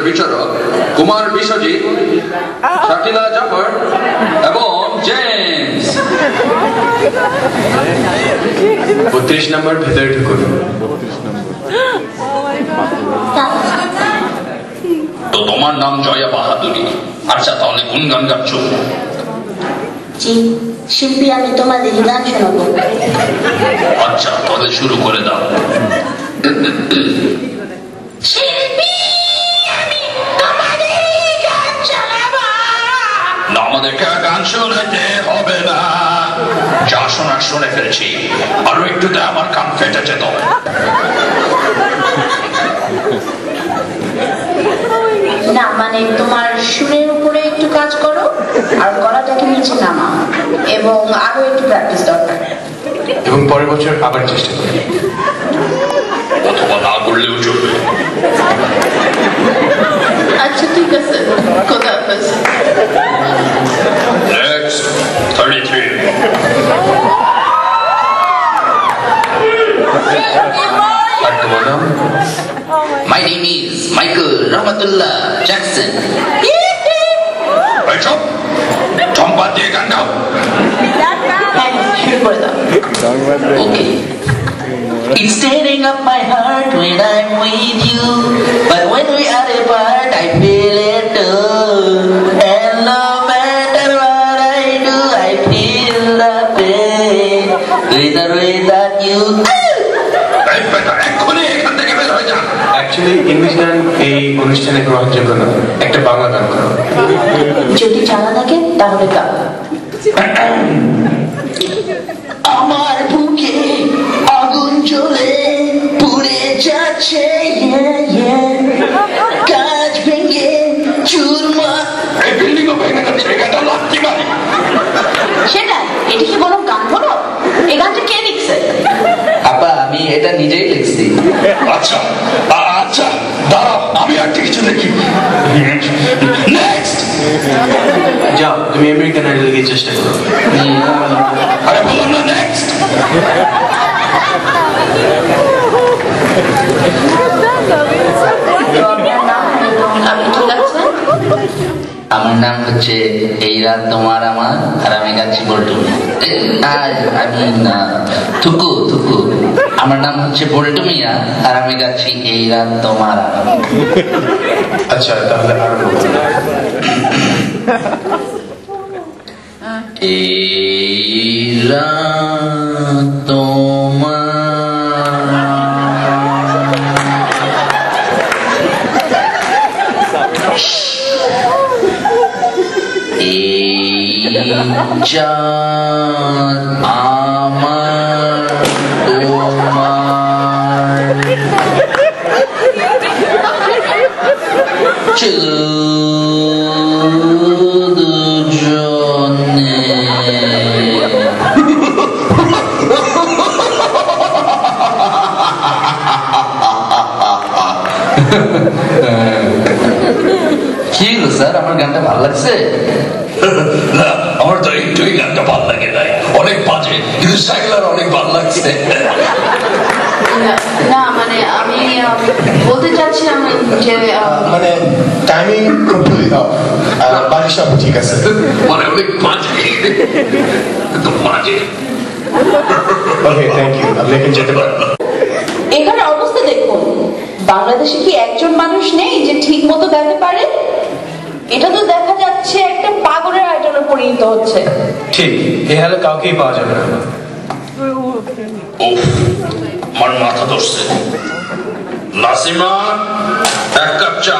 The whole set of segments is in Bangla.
বিচারক কুমার বিশ্বজিৎ, শাকিলা জাফর এবং জেমস। 32 নম্বর ভেতরে ঢুকুন। তো তোমার নাম জয়া বাহাদুরি। আচ্ছা, তাহলে কোন গান গাচ্ছ? জি শিল্পী, আমি তোমাদের গান শোনাবো। আচ্ছা, তাহলে শুরু করে দাও। শিল্পী, আমি তোমাদের গান শোনাবো। না, আমাদেরকে গান শোনাতে হবে না, যা শোনার শুনে ফেলছি। আরো একটুতে আমার কান ফেটে যেত। না মানে তোমার সুরের উপরে একটু কাজ করো আর গলাটাকে নিচে নামা, এবং আরো একটু প্র্যাকটিস দরকার। এবং পরের বছর আবার চেষ্টা করুন। অথবা না করলেও চলবে। আচ্ছা ঠিক আছে, খোদা হাফেজ। Next, 33. My name is Michael Rahmatullah Jackson. এই চুপ, ঠম্পা দিয়ে গান গাও। হ্যাঁ, শুরু করে দাও। Okay. It's tearing up my heart when I'm with you, but when we are apart, I feel it too. And no matter what I do, I feel the pain. Without you. এই বেটা, এক্ষুনি এখান থেকে বের হয়ে যা। অ্যাকচুয়ালি ইংলিশ গান এই অনুষ্ঠানে গ্রহণযোগ্য না, একটা বাংলা গান করো। যদি জানা থাকে তাহলে গাও। আমার বুকে আগুন জ্বলে পুড়ে যাচ্ছে, কাজ ভেঙে চুরমার। এই বিল্ডিং ও ভেঙে যাচ্ছে, এই গানটা লাথি মারি। সেটা এটা কি কোনো গান হলো? এই গানটা কে লিখছে? আপা, আমি এটা নিজেই লিখছি। আচ্ছা আচ্ছা, দাঁড়াও, আমি একটা কিছু দেখি। নেক্সট। যাও, তুমি আমেরিকান আইডল গিয়ে চেষ্টা করো। আরে বললাম না নেক্সট। আপনি ঠিক আছেন? আমার নাম হচ্ছে এই রাত তোমার আমার, আর আমি গাচ্ছি বল্টু। আমি থুকু থুকু। আমার নাম হচ্ছে বল্টু মিয়া, আর আমি গাচ্ছি এই রাত তোমার আমার। আচ্ছা, তাহলে আরো বলুন। এই রাত তোমার চাঁদ আমার তোমার দুজনে। কি হলো স্যার, আমার গানটা ভালো লাগছে? না, আমার তো একটুই গানটা ভালো লাগে নাই, অনেক বাজে, কিন্তু সাইকেলার অনেক ভালো লাগছে। না মানে আমি বলতে চাচ্ছিলাম যে মানে টাইমিং কমপ্লিট দাও, বাকি সব ঠিক আছে। মানে অনেক বাজে, কিন্তু বাজে। ওকে, থ্যাংক ইউ, আপনি এখন যেতে পারেন। এখানে অবস্থা দেখুন, বাংলাদেশে কি একজন মানুষ নেই যে ঠিক মতো গাইতে পারে? এটা তো দেখা যাচ্ছে একটা পাগলের আইডলে পরিণত হচ্ছে। ঠিক, এ হালে কাউকেই পাওয়া যাবে না। আমার মাথা ধরছে। নাসিমা, এক কাপ চা।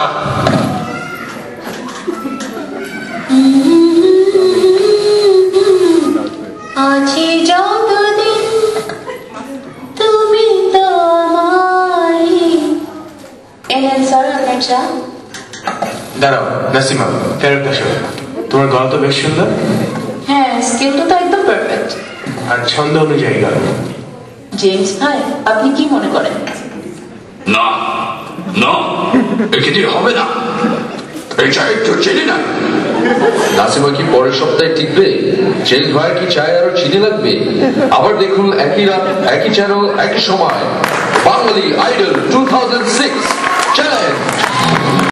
আছি যতদিন তুমি তো আমারই। এনেন স্যার আপনার চা। দাঁড়াও নাসিমা, ফেরত আসো। তোমার গলা তো বেশ সুন্দর। হ্যাঁ, স্কিলটা তো একদম পারফেক্ট। আর ছন্দ অনুযায়ী গাও। জেমস ভাই, আপনি কি মনে করেন? না না, একে দিয়ে হবে না, এই চা একটু চিনি না। নাসিমা কি পরের সপ্তাহে টিকবে? জেমস ভাই কি চায় আরো চিনি লাগবে? আবার দেখুন একই রাত, একই চ্যানেল, একই সময়, বাঙালি আইডল 2006 চ্যালেঞ্জ।